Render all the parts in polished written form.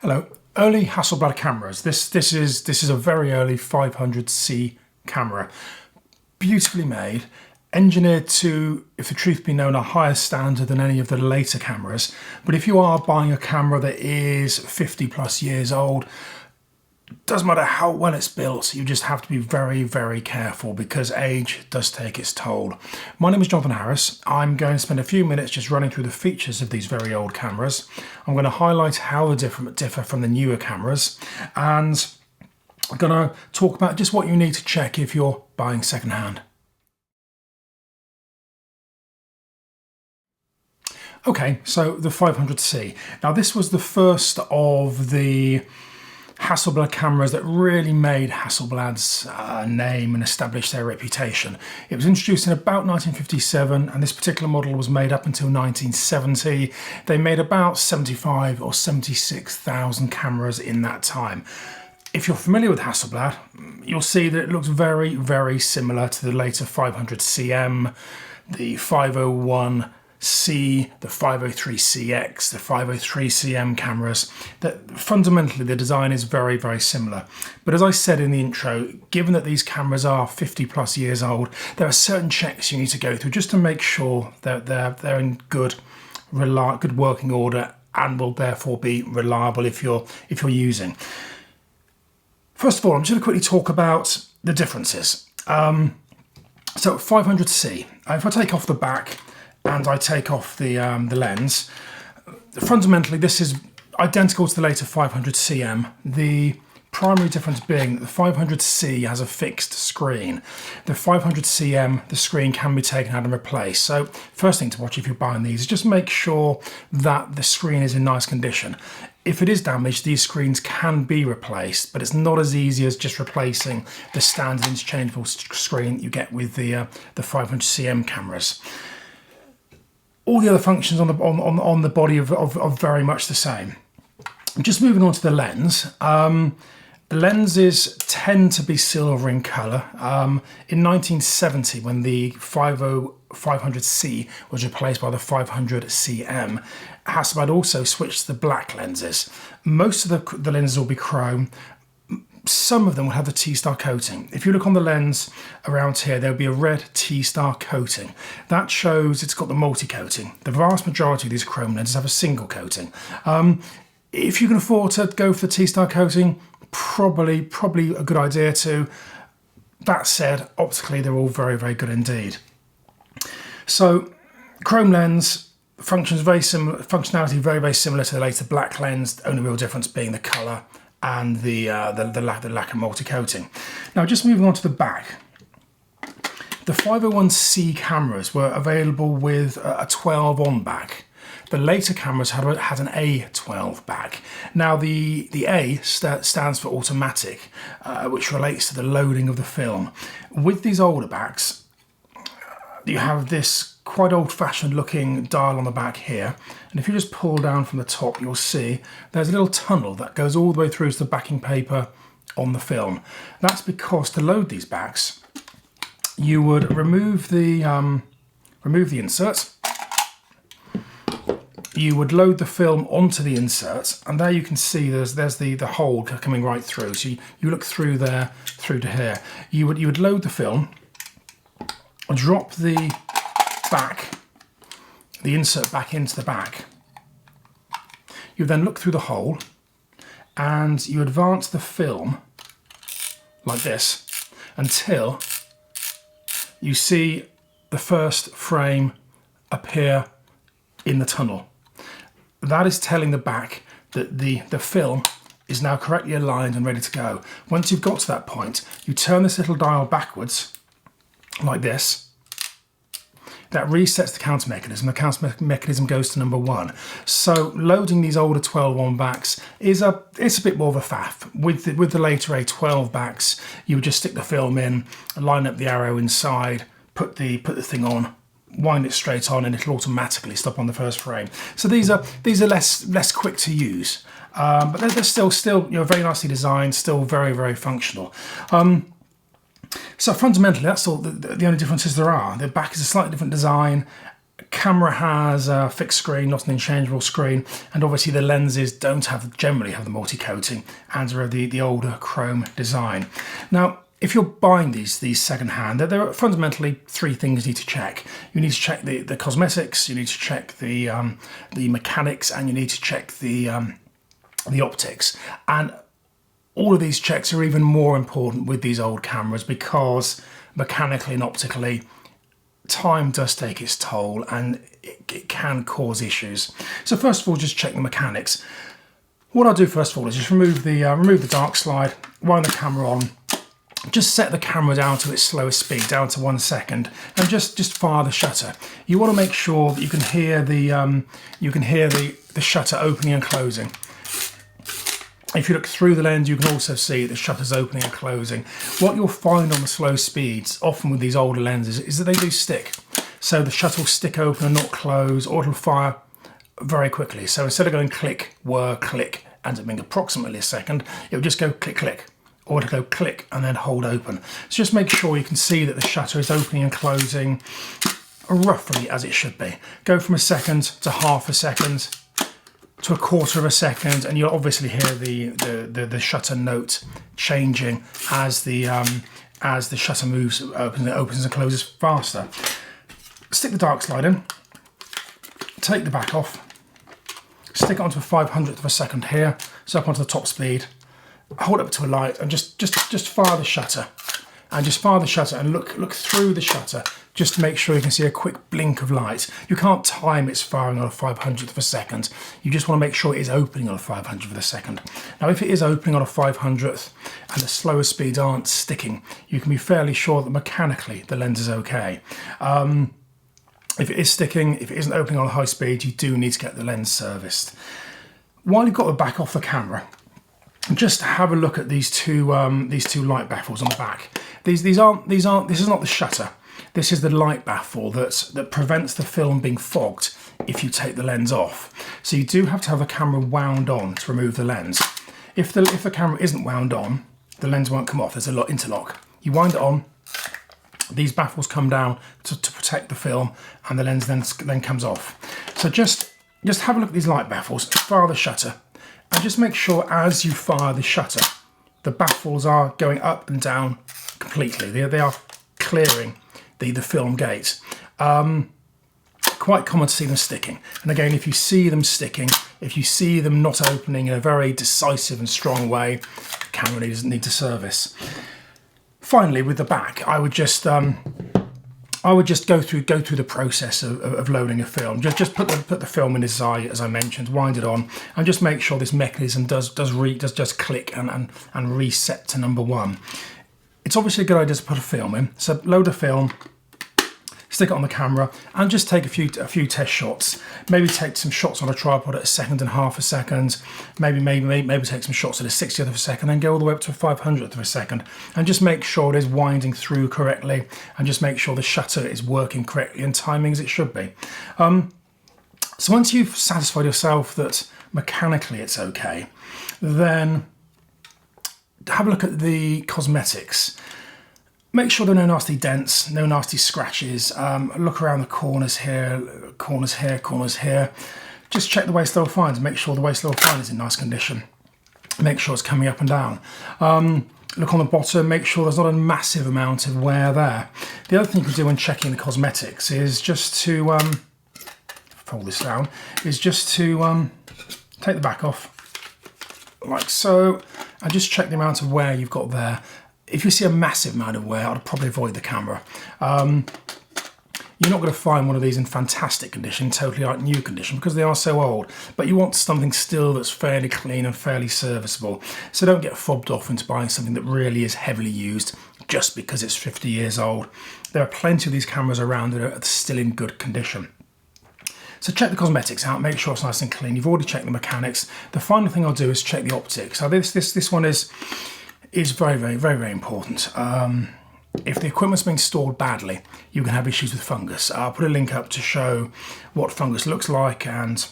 Hello. Early Hasselblad cameras. This is a very early 500C camera, beautifully made, engineered to, if the truth be known, a higher standard than any of the later cameras. But if you are buying a camera that is 50 plus years old, doesn't matter how well it's built, you just have to be very, very careful because age does take its toll. My name is Jonathan Harris. I'm going to spend a few minutes just running through the features of these very old cameras. I'm going to highlight how they differ from the newer cameras, and I'm going to talk about just what you need to check if you're buying secondhand. Okay, so the 500C. Now this was the first of the Hasselblad cameras that really made Hasselblad's name and established their reputation. It was introduced in about 1957, and this particular model was made up until 1970. They made about 75 or 76,000 cameras in that time. If you're familiar with Hasselblad, you'll see that it looks very, very similar to the later 500CM, the 501C, the 503CX, the 503CM cameras. That fundamentally the design is very, very similar. But as I said in the intro, given that these cameras are 50 plus years old, there are certain checks you need to go through just to make sure that they're in good working order and will therefore be reliable if you're using. First of all, I'm just going to quickly talk about the differences. So 500C, if I take off the back and I take off the lens, fundamentally this is identical to the later 500CM. The primary difference being that the 500C has a fixed screen. The 500CM, the screen can be taken out and replaced. So first thing to watch if you're buying these is just make sure that the screen is in nice condition. If it is damaged, these screens can be replaced, but it's not as easy as just replacing the standard interchangeable screen you get with the 500CM cameras. All the other functions on the body are very much the same. Just moving on to the lens. The lenses tend to be silver in colour. In 1970, when the 500C was replaced by the 500CM, Hasselblad also switched to the black lenses. Most of the lenses will be chrome. Some of them will have the T-star coating. If you look on the lens around here, there'll be a red T-star coating. That shows it's got the multi-coating. The vast majority of these chrome lenses have a single coating. If you can afford to go for the T-star coating, probably a good idea too. That said, optically they're all very, very good indeed. So chrome lens functionality very, very similar to the later black lens. The only real difference being the colour and the lack of multi-coating. Now just moving on to the back. The 501C cameras were available with a 12 on back. The later cameras had an A12 back. Now the A stands for automatic, which relates to the loading of the film. With these older backs, you have this quite old-fashioned looking dial on the back here, and if you just pull down from the top, you'll see there's a little tunnel that goes all the way through to the backing paper on the film. That's because to load these backs, you would remove the insert. You would load the film onto the insert, and there you can see there's the hole coming right through. So you look through there, through to here. You would load the film, drop the insert back into the back. You then look through the hole, and you advance the film like this until you see the first frame appear in the tunnel. That is telling the back that the film is now correctly aligned and ready to go. Once you've got to that point, you turn this little dial backwards like this. That resets the counter mechanism. The counter mechanism goes to number 1. So loading these older 12-on backs it's a bit more of a faff. With the later A12 backs, you would just stick the film in, line up the arrow inside, put the thing on, wind it straight on, and it'll automatically stop on the first frame. So these are less quick to use, but they're still very nicely designed, still very, very functional. So fundamentally, that's all the only differences there are. The back is a slightly different design, camera has a fixed screen, not an interchangeable screen, and obviously the lenses don't generally have the multi-coating and are the older chrome design. Now, if you're buying these second-hand, there are fundamentally three things you need to check. You need to check the cosmetics, you need to check the mechanics, and you need to check the optics. And all of these checks are even more important with these old cameras because mechanically and optically, time does take its toll and it can cause issues. So first of all, just check the mechanics. What I'll do first of all is just remove the dark slide, wind the camera on, just set the camera down to its slowest speed, down to 1 second, and just fire the shutter. You want to make sure that you can hear the shutter opening and closing. If you look through the lens, you can also see the shutters opening and closing. What you'll find on the slow speeds, often with these older lenses, is that they do stick. So the shutter will stick open and not close, or it'll fire very quickly. So instead of going click, whir, click, and it being approximately a second, it'll just go click, click, or it'll go click and then hold open. So just make sure you can see that the shutter is opening and closing roughly as it should be. Go from a second to half a second, to a quarter of a second, and you'll obviously hear the shutter note changing as the shutter moves, opens and closes faster. Stick the dark slide in, take the back off, stick it onto a 500th of a second here, so up onto the top speed, hold it up to a light, and just fire the shutter. And just fire the shutter and look through the shutter just to make sure you can see a quick blink of light. You can't time its firing on a 500th of a second. You just want to make sure it is opening on a 500th of a second. Now, if it is opening on a 500th and the slower speeds aren't sticking, you can be fairly sure that mechanically the lens is okay. If it is sticking, if it isn't opening on a high speed, you do need to get the lens serviced. While you've got the back off the camera, just have a look at these two light baffles on the back. This is not the shutter. This is the light baffle that prevents the film being fogged if you take the lens off. So you do have to have the camera wound on to remove the lens. If the camera isn't wound on, the lens won't come off. There's a interlock. You wind it on, these baffles come down to protect the film, and the lens then comes off. So just have a look at these light baffles, fire the shutter, and just make sure as you fire the shutter, the baffles are going up and down completely. They are clearing the film gate. Quite common to see them sticking. And again, if you see them sticking, if you see them not opening in a very decisive and strong way, the camera need to service. Finally, with the back, I would just go through the process of loading a film. Just put the film in its eye, as I mentioned, wind it on, and just make sure this mechanism does click and reset to number one. It's obviously a good idea to put a film in. So load a film, stick it on the camera, and just take a few test shots. Maybe take some shots on a tripod at 1.5 seconds. Maybe take some shots at a 60th of a second, and go all the way up to a 500th of a second. And just make sure it is winding through correctly, and just make sure the shutter is working correctly and timing as it should be. So once you've satisfied yourself that mechanically it's okay, then have a look at the cosmetics. Make sure there are no nasty dents, no nasty scratches. Look around the corners here, corners here, corners here. Just check the waste level fines. Make sure the waste level fine is in nice condition. Make sure it's coming up and down. Look on the bottom, make sure there's not a massive amount of wear there. The other thing you can do when checking the cosmetics is just to, fold this down, is just to take the back off, like so, and just check the amount of wear you've got there. If you see a massive amount of wear, I'd probably avoid the camera. You're not going to find one of these in fantastic condition, totally like new condition, because they are so old. But you want something still that's fairly clean and fairly serviceable. So don't get fobbed off into buying something that really is heavily used just because it's 50 years old. There are plenty of these cameras around that are still in good condition. So check the cosmetics out, make sure it's nice and clean. You've already checked the mechanics. The final thing I'll do is check the optics. So this one is very, very, very, very important. If the equipment's being stored badly, you can have issues with fungus. I'll put a link up to show what fungus looks like and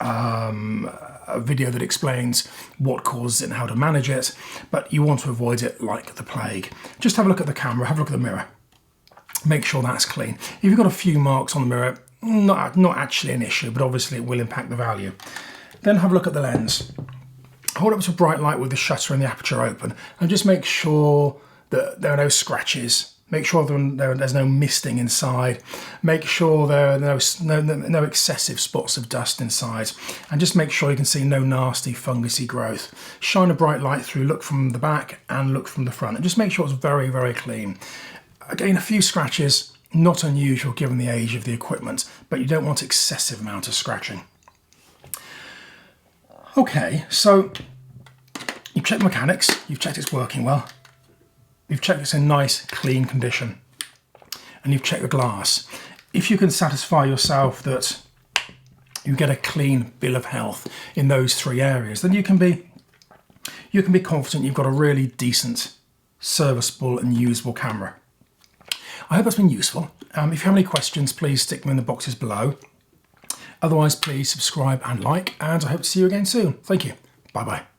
a video that explains what causes it and how to manage it, but you want to avoid it like the plague. Just have a look at the camera, have a look at the mirror. Make sure that's clean. If you've got a few marks on the mirror, not actually an issue, but obviously it will impact the value. Then have a look at the lens. Hold up to a bright light with the shutter and the aperture open, and just make sure that there are no scratches. Make sure there's no misting inside. Make sure there are no excessive spots of dust inside. And just make sure you can see no nasty fungusy growth. Shine a bright light through, look from the back and look from the front. And just make sure it's very, very clean. Again, a few scratches, not unusual given the age of the equipment, but you don't want excessive amount of scratching. Okay, so you've checked the mechanics, you've checked it's working well. You've checked it's in nice, clean condition, and you've checked the glass. If you can satisfy yourself that you get a clean bill of health in those 3 areas, then you can be confident you've got a really decent, serviceable and usable camera. I hope that's been useful. If you have any questions, please stick them in the boxes below. Otherwise, please subscribe and like, and I hope to see you again soon. Thank you. Bye-bye.